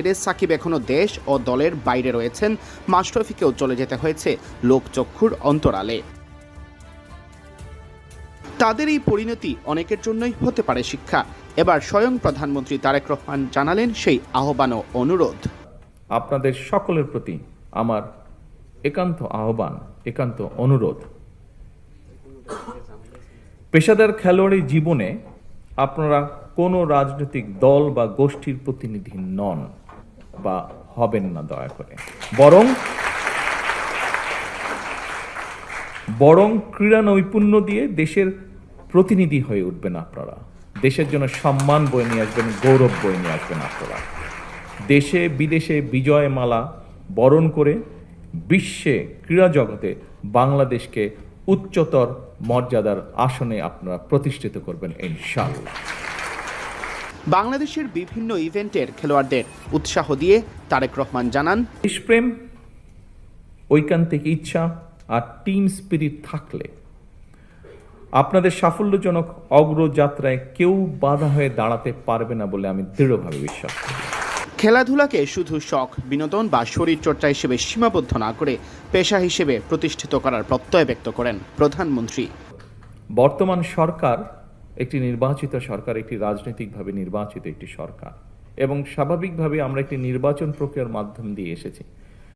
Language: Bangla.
ছেড়ে সাকিব এখনও দেশ ও দলের বাইরে রয়েছেন, মাশরাফিকেও চলে যেতে হয়েছে লোকচক্ষুর অন্তরালে। তাদের এই পরিণতি অনেকের জন্যই হতে পারে শিক্ষা। এবার স্বয়ং প্রধানমন্ত্রী তারেক রহমান জানালেন সেই আহ্বান ও অনুরোধ। আপনাদের সকলের প্রতি আমার একান্ত আহ্বান, একান্ত অনুরোধ, পেশাদার খেলোয়াড়ি জীবনে আপনারা কোনো রাজনৈতিক দল বা গোষ্ঠীর প্রতিনিধি নন বা হবেন না দয়া করে, বরং ক্রীড়া নৈপুণ্য দিয়ে দেশের প্রতিনিধি হয়ে উঠবেন আপনারা। দেশের জন্য সম্মান বয়ে নিয়ে আসবেন, গৌরব বয়ে নিয়ে আসবেন আপনারা। দেশে বিদেশে বিজয় মালা বরণ করে বিশ্বে ক্রীড়া জগতে বাংলাদেশকে উচ্চতর মর্যাদার আসনে আপনারা প্রতিষ্ঠিত করবেন ইনশাআল্লাহ। বাংলাদেশের বিভিন্ন ইভেন্টের খেলোয়াড়দের উৎসাহ দিয়ে তারেক রহমান জানান, দেশপ্রেম, ঐকান্তিক ইচ্ছা আর টিম স্পিরিট থাকলে আপনাদের সাফল্যজনক অগ্রযাত্রায় কেউ বাধা হয়ে দাঁড়াতে পারবে না বলে আমি দৃঢ়ভাবে বিশ্বাস করি। খেলাধুলাকে শুধু শখ, বিনোদন বা শরীরচর্চা হিসেবে সীমাবদ্ধ না করে পেশা হিসেবে প্রতিষ্ঠিত করার প্রত্যয় ব্যক্ত করেন প্রধানমন্ত্রী। বর্তমান সরকার একটি নির্বাচিত সরকার, একটি রাজনৈতিকভাবে নির্বাচিত একটি সরকার, এবং স্বাভাবিকভাবে আমরা একটি নির্বাচন প্রক্রিয়ার মাধ্যম দিয়ে এসেছি।